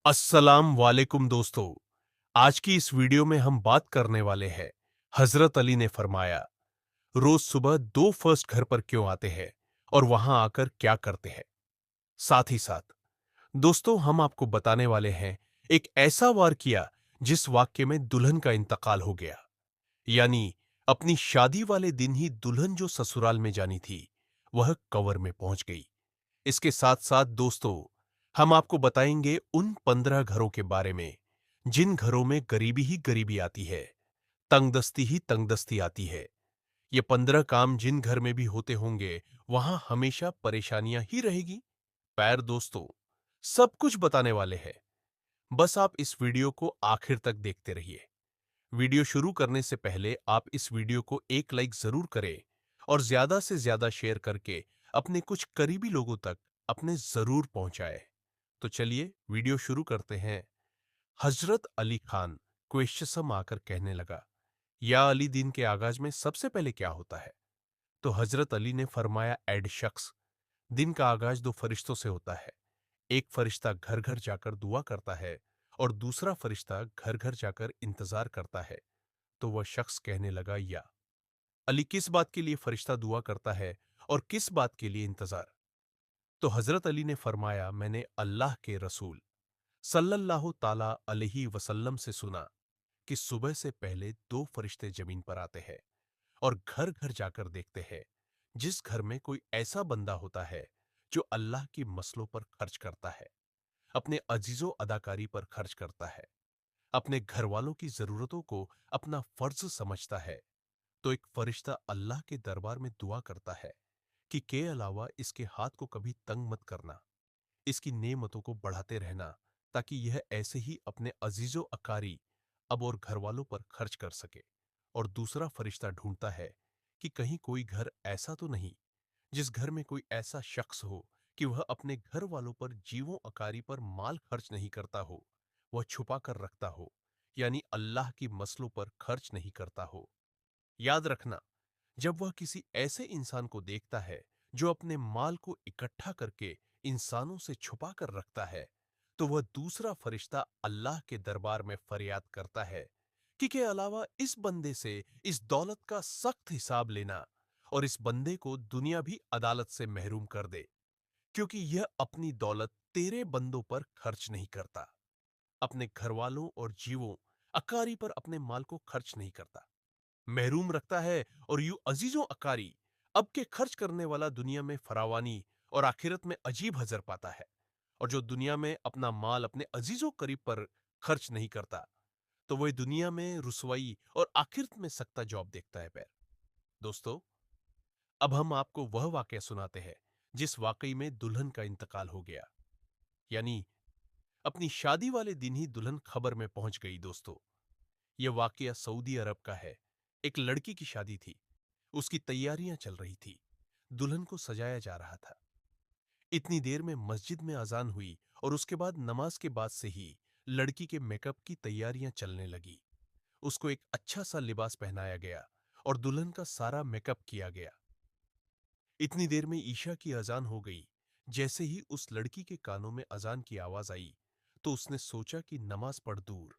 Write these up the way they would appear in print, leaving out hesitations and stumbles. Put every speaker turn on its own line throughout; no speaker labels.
अस्सलाम वालेकुम दोस्तों। आज की इस वीडियो में हम बात करने वाले हैं हजरत अली ने फरमाया रोज सुबह दो फर्स्ट घर पर क्यों आते हैं और वहां आकर क्या करते हैं। साथ ही साथ दोस्तों हम आपको बताने वाले हैं एक ऐसा वाकया जिस वाक्य में दुल्हन का इंतकाल हो गया, यानी अपनी शादी वाले दिन ही दुल्हन जो ससुराल में जानी थी वह कवर में पहुंच गई। इसके साथ साथ दोस्तों हम आपको बताएंगे उन 15 घरों के बारे में जिन घरों में गरीबी ही गरीबी आती है, तंगदस्ती ही तंगदस्ती आती है। ये 15 काम जिन घर में भी होते होंगे वहां हमेशा परेशानियां ही रहेगी। पैर दोस्तों सब कुछ बताने वाले हैं, बस आप इस वीडियो को आखिर तक देखते रहिए। वीडियो शुरू करने से पहले आप इस वीडियो को एक लाइक जरूर करें और ज्यादा से ज्यादा शेयर करके अपने कुछ करीबी लोगों तक अपने जरूर पहुंचाए। तो चलिए वीडियो शुरू करते हैं। हजरत अली खान क्वेश्चन आकर कहने लगा, या अली दिन के आगाज में सबसे पहले क्या होता है? तो हजरत अली ने फरमाया, एड शख्स, दिन का आगाज दो फरिश्तों से होता है। एक फरिश्ता घर घर जाकर दुआ करता है और दूसरा फरिश्ता घर घर जाकर इंतजार करता है। तो वह शख्स कहने लगा, या अली किस बात के लिए फरिश्ता दुआ करता है और किस बात के लिए इंतजार? तो हजरत अली ने फरमाया, मैंने अल्लाह के रसूल सल्लल्लाहु ताला अलैहि वसल्लम से सुना कि सुबह से पहले दो फरिश्ते जमीन पर आते हैं और घर घर जाकर देखते हैं जिस घर में कोई ऐसा बंदा होता है जो अल्लाह की मसलों पर खर्च करता है, अपने अजीजों अदाकारी पर खर्च करता है, अपने घर वालों की जरूरतों को अपना फर्ज समझता है, तो एक फरिश्ता अल्लाह के दरबार में दुआ करता है कि के अलावा इसके हाथ को कभी तंग मत करना, इसकी नेमतों को बढ़ाते रहना, ताकि यह ऐसे ही अपने अजीजों अकारी अब और घर वालों पर खर्च कर सके। और दूसरा फरिश्ता ढूंढता है कि कहीं कोई घर ऐसा तो नहीं जिस घर में कोई ऐसा शख्स हो कि वह अपने घर वालों पर जीवों अकारी पर माल खर्च नहीं करता हो, वह छुपा कर रखता हो, यानी अल्लाह की मसलों पर खर्च नहीं करता हो। याद रखना, जब वह किसी ऐसे इंसान को देखता है जो अपने माल को इकट्ठा करके इंसानों से छुपा कर रखता है, तो वह दूसरा फरिश्ता अल्लाह के दरबार में फरियाद करता है कि के अलावा इस बंदे से इस दौलत का सख्त हिसाब लेना और इस बंदे को दुनिया भी अदालत से महरूम कर दे, क्योंकि यह अपनी दौलत तेरे बंदों पर खर्च नहीं करता, अपने घर वालों और जीवों अकारी पर अपने माल को खर्च नहीं करता, महरूम रखता है। और यूं अजीजों अकारी अब के खर्च करने वाला दुनिया में फरावानी और आखिरत में अजीब हजर पाता है। और जो दुनिया में अपना माल अपने अजीजों करीब पर खर्च नहीं करता, तो वह दुनिया में रुसवाई और आखिरत में सख्ता जॉब देखता है। पैर दोस्तों अब हम आपको वह वाकया सुनाते हैं जिस वाकई में दुल्हन का इंतकाल हो गया, यानी अपनी शादी वाले दिन ही दुल्हन खबर में पहुंच गई। दोस्तों यह वाकया सऊदी अरब का है। एक लड़की की शादी थी, उसकी तैयारियां चल रही थी, दुल्हन को सजाया जा रहा था। इतनी देर में मस्जिद में अजान हुई और उसके बाद नमाज के बाद से ही लड़की के मेकअप की तैयारियां चलने लगी। उसको एक अच्छा सा लिबास पहनाया गया और दुल्हन का सारा मेकअप किया गया। इतनी देर में ईशा की अजान हो गई। जैसे ही उस लड़की के कानों में अजान की आवाज आई तो उसने सोचा कि नमाज पढ़ दूर,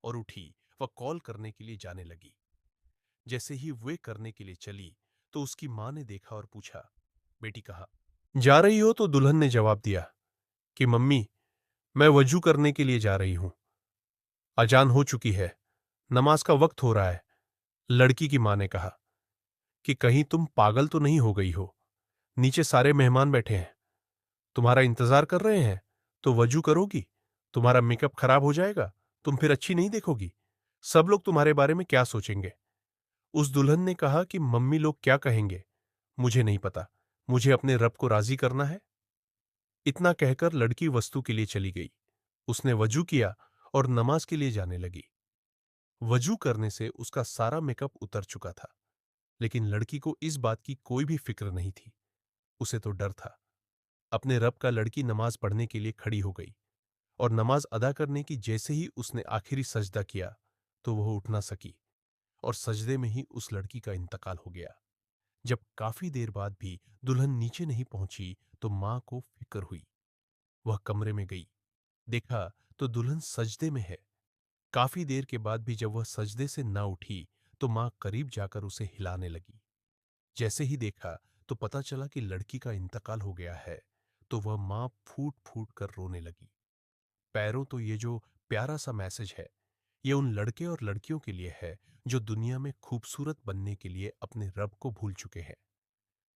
और उठी वह कॉल करने के लिए जाने लगी। जैसे ही वे करने के लिए चली तो उसकी मां ने देखा और पूछा, बेटी कहाँ जा रही हो? तो दुल्हन ने जवाब दिया कि मम्मी, मैं वजू करने के लिए जा रही हूं, अजान हो चुकी है, नमाज का वक्त हो रहा है। लड़की की मां ने कहा कि कहीं तुम पागल तो नहीं हो गई हो? नीचे सारे मेहमान बैठे हैं, तुम्हारा इंतजार कर रहे हैं, तो वजू करोगी? तुम्हारा मेकअप खराब हो जाएगा, तुम फिर अच्छी नहीं देखोगी, सब लोग तुम्हारे बारे में क्या सोचेंगे? उस दुल्हन ने कहा कि मम्मी लोग क्या कहेंगे मुझे नहीं पता, मुझे अपने रब को राजी करना है। इतना कहकर लड़की वस्तु के लिए चली गई। उसने वजू किया और नमाज के लिए जाने लगी। वजू करने से उसका सारा मेकअप उतर चुका था, लेकिन लड़की को इस बात की कोई भी फिक्र नहीं थी। उसे तो डर था। अपने रब का लड़की नमाज पढ़ने के लिए खड़ी हो गई और नमाज अदा करने की जैसे ही उसने आखिरी सजदा किया तो वह उठ ना सकी और सजदे में ही उस लड़की का इंतकाल हो गया। जब काफी देर बाद भी दुल्हन नीचे नहीं पहुंची तो मां को फिक्र हुई। वह कमरे में गई, देखा तो दुल्हन सजदे में है। काफी देर के बाद भी जब वह सजदे से न उठी तो मां करीब जाकर उसे हिलाने लगी। जैसे ही देखा तो पता चला कि लड़की का इंतकाल हो गया है। तो वह मां फूट फूट कर रोने लगी। पैरों तो ये जो प्यारा सा मैसेज है, ये उन लड़के और लड़कियों के लिए है जो दुनिया में खूबसूरत बनने के लिए अपने रब को भूल चुके हैं।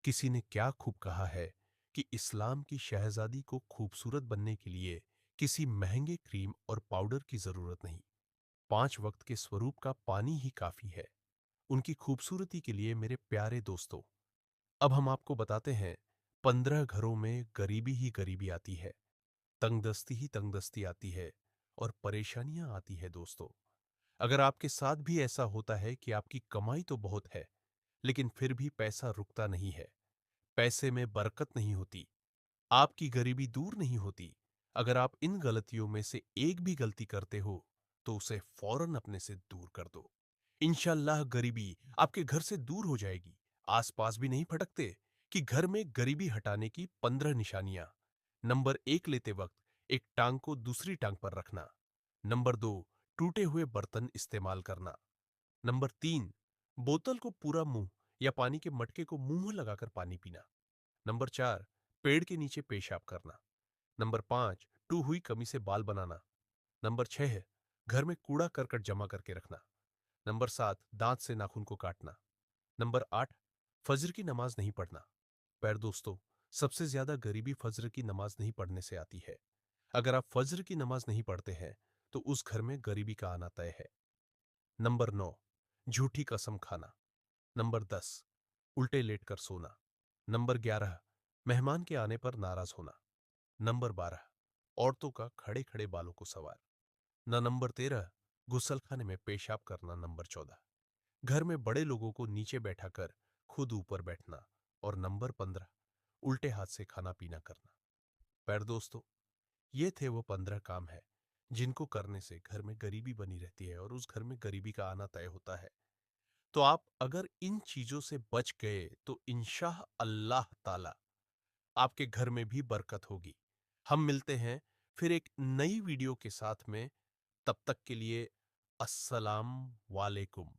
किसी ने क्या खूब कहा है कि इस्लाम की शहजादी को खूबसूरत बनने के लिए किसी महंगे क्रीम और पाउडर की जरूरत नहीं, 5 वक्त के स्वरूप का पानी ही काफी है उनकी खूबसूरती के लिए। मेरे प्यारे दोस्तों, अब हम आपको बताते हैं, 15 घरों में गरीबी ही गरीबी आती है, तंगदस्ती ही तंगदस्ती आती है और परेशानियां आती है। दोस्तों, अगर आपके साथ भी ऐसा होता है कि आपकी कमाई तो बहुत है लेकिन फिर भी पैसा रुकता नहीं है, पैसे में बरकत नहीं होती, आपकी गरीबी दूर नहीं होती, अगर आप इन गलतियों में से एक भी गलती करते हो तो उसे फौरन अपने से दूर कर दो। इंशाल्लाह गरीबी आपके घर से दूर हो जाएगी। आसपास भी नहीं भटकते कि घर में गरीबी हटाने की 15 निशानियां। नंबर 1 लेते वक्त एक टांग को दूसरी टांग पर रखना। नंबर 2, टूटे हुए बर्तन इस्तेमाल करना। नंबर 3, बोतल को पूरा मुंह या पानी के मटके को मुंह में लगाकर पानी पीना। नंबर 4, पेड़ के नीचे पेशाब करना। नंबर 5, टू हुई कमी से बाल बनाना। नंबर 6, घर में कूड़ा करकट जमा करके रखना। नंबर 7, दांत से नाखून को काटना। नंबर 8, फजर की नमाज नहीं पढ़ना। पैर दोस्तों, सबसे ज्यादा गरीबी फजर की नमाज नहीं पढ़ने से आती है। अगर आप फजर की नमाज नहीं पढ़ते हैं तो उस घर में गरीबी का आना तय है। नंबर 9, झूठी कसम खाना। नंबर 10, उल्टे लेटकर सोना। नंबर 11, मेहमान के आने पर नाराज होना। नंबर 12, औरतों का खड़े खड़े बालों को सवार न। नंबर 13, गुसलखाने में पेशाब करना। नंबर 14, घर में बड़े लोगों को नीचे बैठाकर खुद ऊपर बैठना। और नंबर 15, उल्टे हाथ से खाना पीना करना। पर दोस्तों, ये थे वो 15 काम है जिनको करने से घर में गरीबी बनी रहती है और उस घर में गरीबी का आना तय होता है। तो आप अगर इन चीजों से बच गए तो इंशाह अल्लाह ताला आपके घर में भी बरकत होगी। हम मिलते हैं फिर एक नई वीडियो के साथ में। तब तक के लिए अस्सलाम वालेकुम।